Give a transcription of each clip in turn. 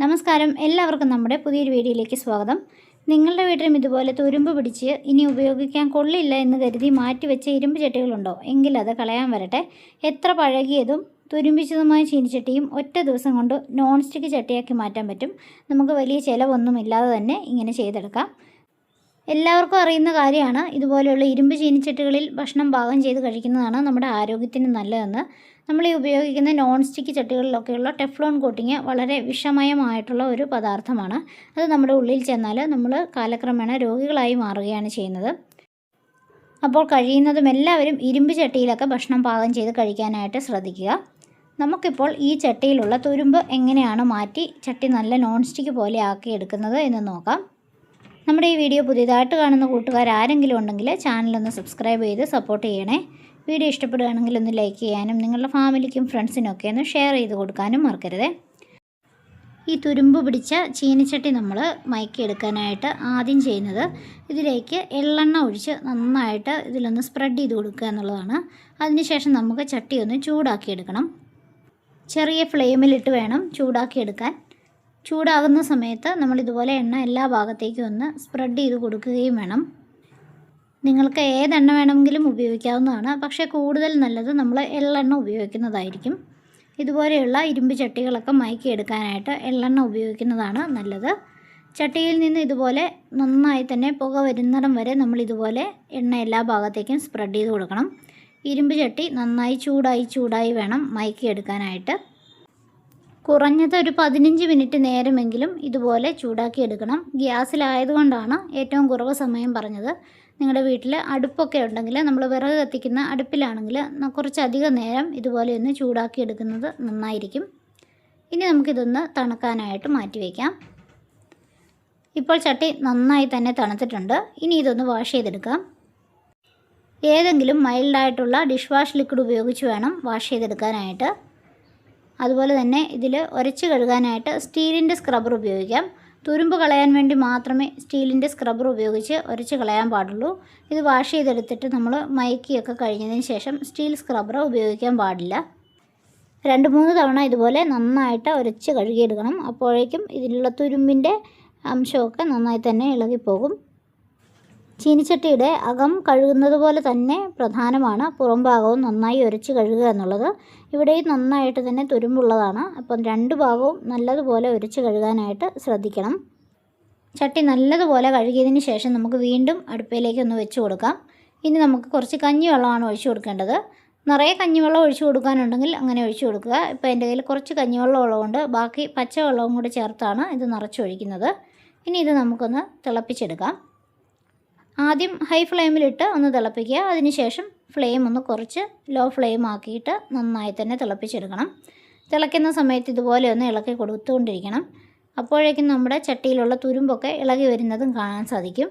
നമസ്കാരം, എല്ലാവർക്കും നമ്മുടെ പുതിയൊരു വീഡിയോയിലേക്ക് സ്വാഗതം. നിങ്ങളുടെ വീട്ടിലും ഇതുപോലെ തുരുമ്പ് പിടിച്ച് ഇനി ഉപയോഗിക്കാൻ കൊള്ളില്ല എന്ന് കരുതി മാറ്റിവെച്ച ഇരുമ്പ് ചട്ടികളുണ്ടോ? എങ്കിൽ അത് കളയാൻ വരട്ടെ. എത്ര പഴകിയതും തുരുമ്പിച്ചതുമായ ചീനിച്ചട്ടിയും ഒറ്റ ദിവസം കൊണ്ട് നോൺ സ്റ്റിക്ക് ചട്ടിയാക്കി മാറ്റാൻ പറ്റും. നമുക്ക് വലിയ ചിലവൊന്നുമില്ലാതെ തന്നെ ഇങ്ങനെ ചെയ്തെടുക്കാം. എല്ലാവർക്കും അറിയുന്ന കാര്യമാണ്, ഇതുപോലെയുള്ള ഇരുമ്പ് ചീനിച്ചട്ടികളിൽ ഭക്ഷണം പാകം ചെയ്ത് കഴിക്കുന്നതാണ് നമ്മുടെ ആരോഗ്യത്തിന് നല്ലതെന്ന്. നമ്മൾ ഈ ഉപയോഗിക്കുന്ന നോൺ സ്റ്റിക്ക് ചട്ടികളിലൊക്കെയുള്ള ടെഫ്ലോൺ കോട്ടിങ് വളരെ വിഷമയമായിട്ടുള്ള ഒരു പദാർത്ഥമാണ്. അത് നമ്മുടെ ഉള്ളിൽ ചെന്നാൽ നമ്മൾ കാലക്രമേണ രോഗികളായി മാറുകയാണ് ചെയ്യുന്നത്. അപ്പോൾ കഴിയുന്നതും എല്ലാവരും ഇരുമ്പ് ചട്ടിയിലൊക്കെ ഭക്ഷണം പാകം ചെയ്ത് കഴിക്കാനായിട്ട് ശ്രദ്ധിക്കുക. നമുക്കിപ്പോൾ ഈ ചട്ടിയിലുള്ള തുരുമ്പ് എങ്ങനെയാണ് മാറ്റി ചട്ടി നല്ല നോൺ സ്റ്റിക്ക് പോലെ ആക്കി എടുക്കുന്നത് എന്ന് നോക്കാം. നമ്മുടെ ഈ വീഡിയോ പുതിയതായിട്ട് കാണുന്ന കൂട്ടുകാർ ആരെങ്കിലും ഉണ്ടെങ്കിൽ ചാനലൊന്ന് സബ്സ്ക്രൈബ് ചെയ്ത് സപ്പോർട്ട് ചെയ്യണേ. വീഡിയോ ഇഷ്ടപ്പെടുകയാണെങ്കിൽ ഒന്ന് ലൈക്ക് ചെയ്യാനും നിങ്ങളുടെ ഫാമിലിക്കും ഫ്രണ്ട്സിനൊക്കെ ഒന്ന് ഷെയർ ചെയ്ത് കൊടുക്കാനും മറക്കരുത്. ഈ തുരുമ്പ് പിടിച്ച ചീനിച്ചട്ടി നമ്മൾ മയക്കിയെടുക്കാനായിട്ട് ആദ്യം ചെയ്യുന്നത്, ഇതിലേക്ക് എള്ളെണ്ണ ഒഴിച്ച് നന്നായിട്ട് ഇതിലൊന്ന് സ്പ്രെഡ് ചെയ്ത് കൊടുക്കുക എന്നുള്ളതാണ്. അതിനുശേഷം നമുക്ക് ചട്ടി ഒന്ന് ചൂടാക്കിയെടുക്കണം. ചെറിയ ഫ്ലെയിമിലിട്ട് വേണം ചൂടാക്കിയെടുക്കാൻ. ചൂടാകുന്ന സമയത്ത് നമ്മളിതുപോലെ എണ്ണ എല്ലാ ഭാഗത്തേക്കും ഒന്ന് സ്പ്രെഡ് ചെയ്ത് കൊടുക്കുകയും വേണം. നിങ്ങൾക്ക് ഏതെണ്ണ വേണമെങ്കിലും ഉപയോഗിക്കാവുന്നതാണ്, പക്ഷേ കൂടുതൽ നല്ലത് നമ്മൾ എള്ളെണ്ണ ഉപയോഗിക്കുന്നതായിരിക്കും. ഇതുപോലെയുള്ള ഇരുമ്പ് ചട്ടികളൊക്കെ മയക്കിയെടുക്കാനായിട്ട് എള്ളെണ്ണ ഉപയോഗിക്കുന്നതാണ് നല്ലത്. ചട്ടിയിൽ നിന്ന് ഇതുപോലെ നന്നായി തന്നെ പുക വരുന്നിടം വരെ നമ്മളിതുപോലെ എണ്ണ എല്ലാ ഭാഗത്തേക്കും സ്പ്രെഡ് ചെയ്ത് കൊടുക്കണം. ഇരുമ്പ് ചട്ടി നന്നായി ചൂടായി വേണം മയക്കിയെടുക്കാനായിട്ട്. കുറഞ്ഞത് ഒരു 15 മിനിറ്റ് നേരമെങ്കിലും ഇതുപോലെ ചൂടാക്കിയെടുക്കണം. ഗ്യാസിലായതുകൊണ്ടാണ് ഏറ്റവും കുറവ് സമയം പറഞ്ഞത്. നിങ്ങളുടെ വീട്ടിൽ അടുപ്പൊക്കെ ഉണ്ടെങ്കിൽ, നമ്മൾ വിറക് കത്തിക്കുന്ന അടുപ്പിലാണെങ്കിൽ കുറച്ചധികം നേരം ഇതുപോലെ ഒന്ന് ചൂടാക്കിയെടുക്കുന്നത് നന്നായിരിക്കും. ഇനി നമുക്കിതൊന്ന് തണുക്കാനായിട്ട് മാറ്റിവെക്കാം. ഇപ്പോൾ ചട്ടി നന്നായി തന്നെ തണുത്തിട്ടുണ്ട്. ഇനി ഇതൊന്ന് വാഷ് ചെയ്തെടുക്കാം. ഏതെങ്കിലും മൈൽഡായിട്ടുള്ള ഡിഷ് വാഷ് ലിക്വിഡ് ഉപയോഗിച്ച് വേണം വാഷ് ചെയ്തെടുക്കാനായിട്ട്. അതുപോലെ തന്നെ ഇതിൽ ഉരച്ച് കഴുകാനായിട്ട് സ്റ്റീലിൻ്റെ സ്ക്രബ്ബർ ഉപയോഗിക്കാം. തുരുമ്പ് കളയാൻ വേണ്ടി മാത്രമേ സ്റ്റീലിൻ്റെ സ്ക്രബ്ബർ ഉപയോഗിച്ച് ഉരച്ച് കളയാൻ പാടുള്ളൂ. ഇത് വാഷ് ചെയ്തെടുത്തിട്ട് നമ്മൾ മയക്കിയൊക്കെ കഴിഞ്ഞതിന് ശേഷം സ്റ്റീൽ സ്ക്രബ്ബർ ഉപയോഗിക്കാൻ പാടില്ല. 2-3 തവണ ഇതുപോലെ നന്നായിട്ട് ഉരച്ച് കഴുകിയെടുക്കണം. അപ്പോഴേക്കും ഇതിലുള്ള തുരുമ്പിൻ്റെ അംശമൊക്കെ നന്നായി തന്നെ ഇളകിപ്പോകും. ചീനിച്ചട്ടിയുടെ അകം കഴുകുന്നത് പോലെ തന്നെ പ്രധാനമാണ് പുറം ഭാഗവും നന്നായി ഉരച്ച് കഴുകുക എന്നുള്ളത്. ഇവിടെയും നന്നായിട്ട് തന്നെ തുരുമ്പുള്ളതാണ്. അപ്പം 2 ഭാഗവും നല്ലതുപോലെ ഉരച്ച് കഴുകാനായിട്ട് ശ്രദ്ധിക്കണം. ചട്ടി നല്ലതുപോലെ കഴുകിയതിന് ശേഷം നമുക്ക് വീണ്ടും അടുപ്പിലേക്ക് ഒന്ന് വെച്ച് കൊടുക്കാം. ഇനി നമുക്ക് കുറച്ച് കഞ്ഞിവെള്ളമാണ് ഒഴിച്ചു കൊടുക്കേണ്ടത്. നിറയെ കഞ്ഞിവെള്ളം ഒഴിച്ചു കൊടുക്കാനുണ്ടെങ്കിൽ അങ്ങനെ ഒഴിച്ചു കൊടുക്കുക. ഇപ്പോൾ എൻ്റെ കയ്യിൽ കുറച്ച് കഞ്ഞിവെള്ളം ഉള്ളതുകൊണ്ട് ബാക്കി പച്ചവെള്ളവും കൂടി ചേർത്താണ് ഇത് നിറച്ചൊഴിക്കുന്നത്. ഇനി ഇത് നമുക്കൊന്ന് തിളപ്പിച്ചെടുക്കാം. ആദ്യം ഹൈ ഫ്ലെയിമിലിട്ട് ഒന്ന് തിളപ്പിക്കുക. അതിനുശേഷം ഫ്ലെയിം ഒന്ന് കുറച്ച് ലോ ഫ്ലെയിം ആക്കിയിട്ട് നന്നായി തന്നെ തിളപ്പിച്ചെടുക്കണം. തിളയ്ക്കുന്ന സമയത്ത് ഇതുപോലെ ഒന്ന് ഇളക്കി കൊടുത്തുകൊണ്ടിരിക്കണം. അപ്പോഴേക്കും നമ്മുടെ ചട്ടിയിലുള്ള തുരുമ്പൊക്കെ ഇളകി വരുന്നതും കാണാൻ സാധിക്കും.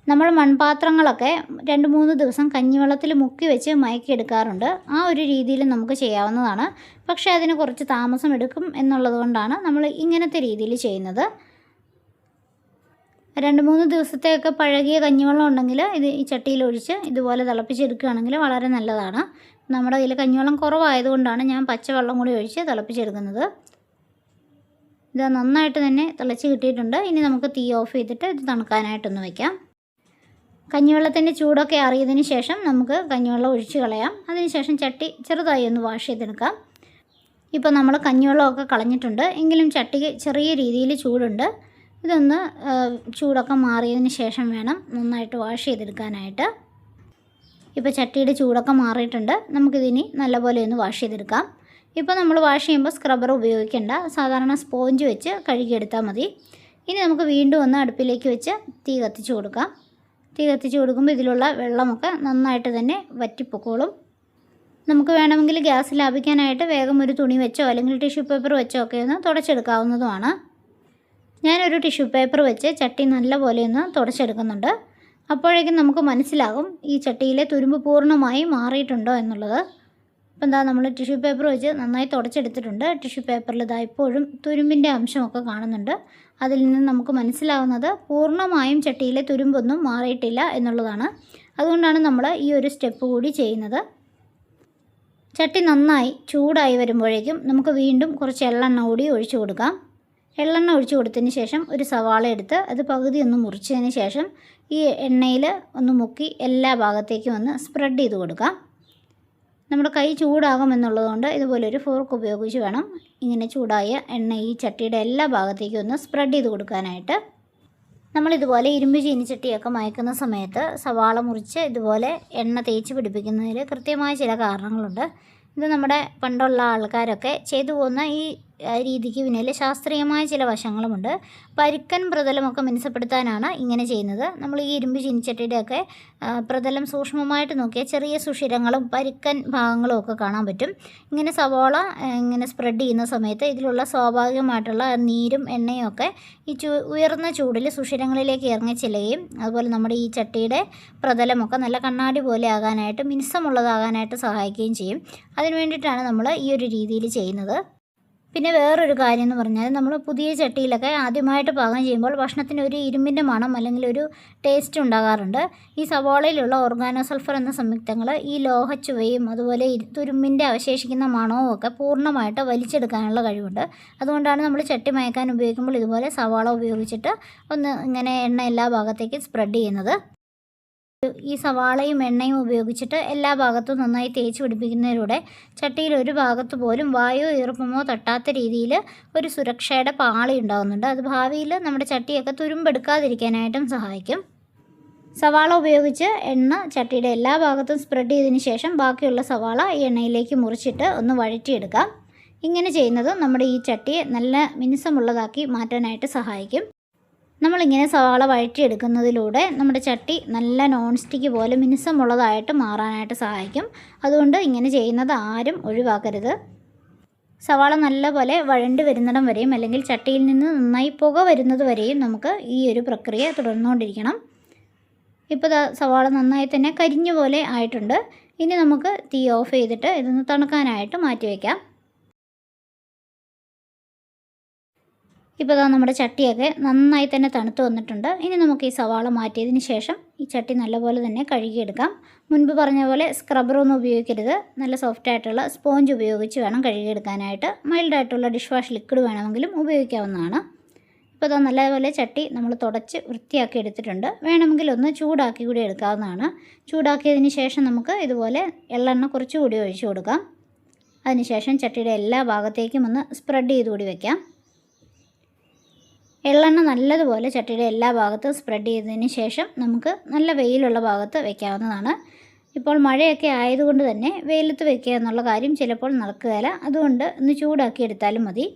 നമ്മൾ മൺപാത്രങ്ങളൊക്കെ 2-3 ദിവസം കഞ്ഞിവെള്ളത്തിൽ മുക്കി വെച്ച് മയക്കിയെടുക്കാറുണ്ട്. ആ ഒരു രീതിയിൽ നമുക്ക് ചെയ്യാവുന്നതാണ്. പക്ഷേ അതിന് കുറച്ച് താമസം എടുക്കും എന്നുള്ളത് കൊണ്ടാണ് നമ്മൾ ഇങ്ങനത്തെ രീതിയിൽ ചെയ്യുന്നത്. 2-3 ദിവസത്തെയൊക്കെ പഴകിയ കഞ്ഞിവെള്ളം ഉണ്ടെങ്കിൽ ഈ ചട്ടിയിൽ ഒഴിച്ച് ഇതുപോലെ തിളപ്പിച്ചെടുക്കുകയാണെങ്കിൽ വളരെ നല്ലതാണ്. നമ്മുടെ കയ്യിൽ കഞ്ഞിവെള്ളം കുറവായതുകൊണ്ടാണ് ഞാൻ പച്ചവെള്ളം കൂടി ഒഴിച്ച് തിളപ്പിച്ചെടുക്കുന്നത്. ഇത് നന്നായിട്ട് തന്നെ തിളച്ച് കിട്ടിയിട്ടുണ്ട്. ഇനി നമുക്ക് തീ ഓഫ് ചെയ്തിട്ട് ഇത് തണുക്കാനായിട്ടൊന്ന് വയ്ക്കാം. കഞ്ഞിവെള്ളത്തിൻ്റെ ചൂടൊക്കെ അറിയതിന് ശേഷം നമുക്ക് കഞ്ഞിവെള്ളം ഒഴിച്ച് കളയാം. അതിനുശേഷം ചട്ടി ചെറുതായി ഒന്ന് വാഷ് ചെയ്തെടുക്കാം. ഇപ്പോൾ നമ്മൾ കഞ്ഞിവെള്ളമൊക്കെ കളഞ്ഞിട്ടുണ്ട്, എങ്കിലും ചട്ടിക്ക് ചെറിയ രീതിയിൽ ചൂടുണ്ട്. ഇതൊന്ന് ചൂടൊക്കെ മാറിയതിന് ശേഷം വേണം നന്നായിട്ട് വാഷ് ചെയ്തെടുക്കാനായിട്ട്. ഇപ്പോൾ ചട്ടിയുടെ ചൂടൊക്കെ മാറിയിട്ടുണ്ട്. നമുക്കിതിനി നല്ലപോലെ ഒന്ന് വാഷ് ചെയ്തെടുക്കാം. ഇപ്പോൾ നമ്മൾ വാഷ് ചെയ്യുമ്പോൾ സ്ക്രബ്ബർ ഉപയോഗിക്കേണ്ട, സാധാരണ സ്പോഞ്ച് വെച്ച് കഴുകിയെടുത്താൽ മതി. ഇനി നമുക്ക് വീണ്ടും ഒന്ന് അടുപ്പിലേക്ക് വെച്ച് തീ കത്തിച്ച് കൊടുക്കാം. തീ കത്തിച്ച് കൊടുക്കുമ്പോൾ ഇതിലുള്ള വെള്ളമൊക്കെ നന്നായിട്ട് തന്നെ വറ്റിപ്പൊക്കോളും. നമുക്ക് വേണമെങ്കിൽ ഗ്യാസ് ലാഭിക്കാനായിട്ട് വേഗം ഒരു തുണി വെച്ചോ അല്ലെങ്കിൽ ടിഷ്യൂ പേപ്പർ വെച്ചോ ഒക്കെ ഒന്ന് തുടച്ചെടുക്കാവുന്നതുമാണ്. ഞാനൊരു ടിഷ്യൂ പേപ്പർ വെച്ച് ചട്ടി നല്ലപോലെ ഒന്ന് തുടച്ചെടുക്കുന്നുണ്ട്. അപ്പോഴേക്കും നമുക്ക് മനസ്സിലാകും ഈ ചട്ടിയിലെ തുരുമ്പ് പൂർണ്ണമായി മാറിയിട്ടുണ്ടോ എന്നുള്ളത്. അപ്പോൾ എന്താ, നമ്മൾ ടിഷ്യൂ പേപ്പർ വെച്ച് നന്നായി തുടച്ചെടുത്തിട്ടുണ്ട്. ടിഷ്യൂ പേപ്പറിൽ ഇതാ ഇപ്പോഴും തുരുമ്പിൻ്റെ അംശമൊക്കെ കാണുന്നുണ്ട്. അതിൽ നിന്ന് നമുക്ക് മനസ്സിലാവുന്നത് പൂർണ്ണമായും ചട്ടിയിലെ തുരുമ്പൊന്നും മാറിയിട്ടില്ല എന്നുള്ളതാണ്. അതുകൊണ്ടാണ് നമ്മൾ ഈ ഒരു സ്റ്റെപ്പ് കൂടി ചെയ്യുന്നത്. ചട്ടി നന്നായി ചൂടായി വരുമ്പോഴേക്കും നമുക്ക് വീണ്ടും കുറച്ച് എള്ളെണ്ണ കൂടി ഒഴിച്ചു കൊടുക്കാം. എള്ളെണ്ണ ഒഴിച്ച് കൊടുത്തതിന് ശേഷം ഒരു സവാള എടുത്ത് അത് പകുതി ഒന്ന് മുറിച്ചതിന് ശേഷം ഈ എണ്ണയിൽ ഒന്ന് മുക്കി എല്ലാ ഭാഗത്തേക്കും ഒന്ന് സ്പ്രെഡ് ചെയ്ത് കൊടുക്കാം. നമ്മുടെ കൈ ചൂടാകുമെന്നുള്ളതുകൊണ്ട് ഇതുപോലൊരു ഫോർക്ക് ഉപയോഗിച്ച് വേണം ഇങ്ങനെ ചൂടായ എണ്ണ ഈ ചട്ടിയുടെ എല്ലാ ഭാഗത്തേക്കും ഒന്ന് സ്പ്രെഡ് ചെയ്ത് കൊടുക്കാനായിട്ട്. നമ്മളിതുപോലെ ഇരുമ്പ് ചീനിച്ചട്ടിയൊക്കെ മയക്കുന്ന സമയത്ത് സവാള മുറിച്ച് ഇതുപോലെ എണ്ണ തേച്ച് പിടിപ്പിക്കുന്നതിൽ കൃത്യമായ ചില കാരണങ്ങളുണ്ട്. ഇത് നമ്മുടെ പണ്ടുള്ള ആൾക്കാരൊക്കെ ചെയ്തു പോകുന്ന ഈ രീതിക്ക് പിന്നിൽ ശാസ്ത്രീയമായ ചില വശങ്ങളുമുണ്ട്. പരുക്കൻ പ്രതലമൊക്കെ മിനുസപ്പെടുത്താനാണ് ഇങ്ങനെ ചെയ്യുന്നത്. നമ്മൾ ഈ ഇരുമ്പ് ചീനിച്ചട്ടിയുടെയൊക്കെ പ്രതലം സൂക്ഷ്മമായിട്ട് നോക്കിയാൽ ചെറിയ സുഷിരങ്ങളും പരുക്കൻ ഭാഗങ്ങളും ഒക്കെ കാണാൻ പറ്റും. ഇങ്ങനെ സവാള ഇങ്ങനെ സ്പ്രെഡ് ചെയ്യുന്ന സമയത്ത് ഇതിലുള്ള സ്വാഭാവികമായിട്ടുള്ള നീരും എണ്ണയും ഒക്കെ ഈ ഉയർന്ന ചൂടിൽ സുഷിരങ്ങളിലേക്ക് ഇറങ്ങി ചെല്ലുകയും അതുപോലെ നമ്മുടെ ഈ ചട്ടിയുടെ പ്രതലമൊക്കെ നല്ല കണ്ണാടി പോലെ ആകാനായിട്ട് മിനുസമുള്ളതാകാനായിട്ട് സഹായിക്കുകയും ചെയ്യും. അതിന് വേണ്ടിയിട്ടാണ് നമ്മൾ ഈ ഒരു രീതിയിൽ ചെയ്യുന്നത്. പിന്നെ വേറൊരു കാര്യം എന്ന് പറഞ്ഞാൽ നമ്മൾ പുതിയ ചട്ടിയിലൊക്കെ ആദ്യമായിട്ട് പാകം ചെയ്യുമ്പോൾ ഭക്ഷണത്തിന് ഒരു ഇരുമ്പിൻ്റെ മണം അല്ലെങ്കിൽ ഒരു ടേസ്റ്റ് ഉണ്ടാകാറുണ്ട്. ഈ സവാളയിലുള്ള ഓർഗാനോസൾഫർ എന്ന സംയുക്തങ്ങൾ ഈ ലോഹച്ചുവയും അതുപോലെ തുരുമ്പിൻ്റെ അവശേഷിക്കുന്ന മണവും ഒക്കെ പൂർണ്ണമായിട്ട് വലിച്ചെടുക്കാനുള്ള കഴിവുണ്ട്. അതുകൊണ്ടാണ് നമ്മൾ ചട്ടി മയക്കാൻ ഉപയോഗിക്കുമ്പോൾ ഇതുപോലെ സവാള ഉപയോഗിച്ചിട്ട് ഒന്ന് ഇങ്ങനെ എണ്ണ എല്ലാ ഭാഗത്തേക്കും സ്പ്രെഡ് ചെയ്യുന്നത്. ഈ സവാളയും എണ്ണയും ഉപയോഗിച്ചിട്ട് എല്ലാ ഭാഗത്തും നന്നായി തേച്ച് പിടിപ്പിക്കുന്നതിലൂടെ ചട്ടിയിൽ ഒരു ഭാഗത്ത് പോലും വായുവോ ഈർപ്പമോ തട്ടാത്ത രീതിയിൽ ഒരു സുരക്ഷയുടെ പാളി ഉണ്ടാകുന്നുണ്ട്. അത് ഭാവിയിൽ നമ്മുടെ ചട്ടിയൊക്കെ തുരുമ്പെടുക്കാതിരിക്കാനായിട്ടും സഹായിക്കും. സവാള ഉപയോഗിച്ച് എണ്ണ ചട്ടിയുടെ എല്ലാ ഭാഗത്തും സ്പ്രെഡ് ചെയ്തതിന് ശേഷം ബാക്കിയുള്ള സവാള ഈ എണ്ണയിലേക്ക് മുറിച്ചിട്ട് ഒന്ന് വഴറ്റിയെടുക്കാം. ഇങ്ങനെ ചെയ്യുന്നത് നമ്മുടെ ഈ ചട്ടിയെ നല്ല മിനുസമുള്ളതാക്കി മാറ്റാനായിട്ട് സഹായിക്കും. നമ്മളിങ്ങനെ സവാള വഴറ്റിയെടുക്കുന്നതിലൂടെ നമ്മുടെ ചട്ടി നല്ല നോൺ സ്റ്റിക്ക് പോലെ മിനുസമുള്ളതായിട്ട് മാറാനായിട്ട് സഹായിക്കും. അതുകൊണ്ട് ഇങ്ങനെ ചെയ്യുന്നത് ആരും ഒഴിവാക്കരുത്. സവാള നല്ലപോലെ വഴണ്ടി വരുന്നിടം വരെയും അല്ലെങ്കിൽ ചട്ടിയിൽ നിന്ന് നന്നായി പുക വരുന്നത് വരെയും നമുക്ക് ഈ ഒരു പ്രക്രിയ തുടർന്നുകൊണ്ടിരിക്കണം. ഇപ്പോൾ സവാള നന്നായി തന്നെ കരിഞ്ഞ പോലെ ആയിട്ടുണ്ട്. ഇനി നമുക്ക് തീ ഓഫ് ചെയ്തിട്ട് ഇതൊന്ന് തണുക്കാനായിട്ട് മാറ്റി വയ്ക്കാം. ഇപ്പോൾ നമ്മുടെ ചട്ടിയൊക്കെ നന്നായി തന്നെ തണുത്ത് വന്നിട്ടുണ്ട്. ഇനി നമുക്ക് ഈ സവാള മാറ്റിയതിന് ശേഷം ഈ ചട്ടി നല്ലപോലെ തന്നെ കഴുകിയെടുക്കാം. മുൻപ് പറഞ്ഞ പോലെ സ്ക്രബ്ബറൊന്നും ഉപയോഗിക്കരുത്. നല്ല സോഫ്റ്റായിട്ടുള്ള സ്പോഞ്ച് ഉപയോഗിച്ച് വേണം കഴുകിയെടുക്കാനായിട്ട്. മൈൽഡായിട്ടുള്ള ഡിഷ് വാഷ് ലിക്വിഡ് വേണമെങ്കിലും ഉപയോഗിക്കാവുന്നതാണ്. ഇപ്പോൾ നല്ലപോലെ ചട്ടി നമ്മൾ തുടച്ച് വൃത്തിയാക്കി എടുത്തിട്ടുണ്ട്. വേണമെങ്കിൽ ഒന്ന് ചൂടാക്കി കൂടി എടുക്കാവുന്നതാണ്. ചൂടാക്കിയതിന് ശേഷം നമുക്ക് ഇതുപോലെ എള്ളെണ്ണ കുറച്ചുകൂടി ഒഴിച്ചു കൊടുക്കാം. അതിനുശേഷം ചട്ടിയുടെ എല്ലാ ഭാഗത്തേക്കും ഒന്ന് സ്പ്രെഡ് ചെയ്ത് കൂടി വയ്ക്കാം. എള്ളെണ്ണ നല്ലതുപോലെ ചട്ടിയുടെ എല്ലാ ഭാഗത്തും സ്പ്രെഡ് ചെയ്തതിന് ശേഷം നമുക്ക് നല്ല വെയിലുള്ള ഭാഗത്ത് വയ്ക്കാവുന്നതാണ്. ഇപ്പോൾ മഴയൊക്കെ ആയതുകൊണ്ട് തന്നെ വെയിലത്ത് വയ്ക്കുക എന്നുള്ള കാര്യം ചിലപ്പോൾ നടക്കുകയില്ല. അതുകൊണ്ട് ഒന്ന് ചൂടാക്കി എടുത്താലും മതി.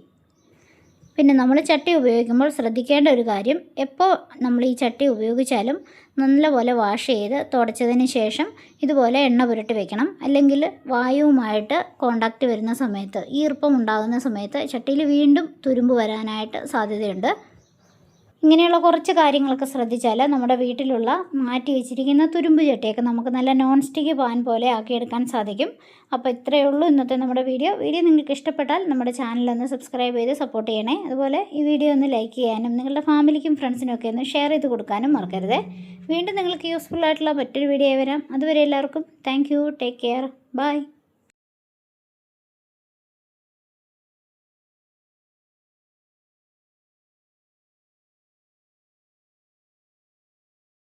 പിന്നെ നമ്മൾ ചട്ടി ഉപയോഗിക്കുമ്പോൾ ശ്രദ്ധിക്കേണ്ട ഒരു കാര്യം, എപ്പോൾ നമ്മൾ ഈ ചട്ടി ഉപയോഗിച്ചാലും നല്ലപോലെ വാഷ് ചെയ്ത് തുടച്ചതിന് ശേഷം ഇതുപോലെ എണ്ണ പുരട്ടി വെക്കണം. അല്ലെങ്കിൽ വായുവുമായിട്ട് കോണ്ടാക്റ്റ് വരുന്ന സമയത്ത്, ഈർപ്പം ഉണ്ടാകുന്ന സമയത്ത് ചട്ടിയിൽ വീണ്ടും തുരുമ്പ് വരാനായിട്ട് സാധ്യതയുണ്ട്. ഇങ്ങനെയുള്ള കുറച്ച് കാര്യങ്ങളൊക്കെ ശ്രദ്ധിച്ചാൽ നമ്മുടെ വീട്ടിലുള്ള മാറ്റി വെച്ചിരിക്കുന്ന തുരുമ്പ് ചട്ടിയൊക്കെ നമുക്ക് നല്ല നോൺ സ്റ്റിക്ക് പാൻ പോലെ ആക്കിയെടുക്കാൻ സാധിക്കും. അപ്പോൾ ഇത്രയേ ഉള്ളൂ ഇന്നത്തെ നമ്മുടെ വീഡിയോ. നിങ്ങൾക്ക് ഇഷ്ടപ്പെട്ടാൽ നമ്മുടെ ചാനലൊന്ന് സബ്സ്ക്രൈബ് ചെയ്ത് സപ്പോർട്ട് ചെയ്യണേ. അതുപോലെ ഈ വീഡിയോ ഒന്ന് ലൈക്ക് ചെയ്യാനും നിങ്ങളുടെ ഫാമിലിക്കും ഫ്രണ്ട്സിനും ഒക്കെ ഒന്ന് ഷെയർ ചെയ്ത് കൊടുക്കാനും മറക്കരുത്. വീണ്ടും നിങ്ങൾക്ക് യൂസ്ഫുൾ ആയിട്ടുള്ള മറ്റൊരു വീഡിയോ വരാം. അതുവരെ എല്ലാവർക്കും thank you. Take care. By.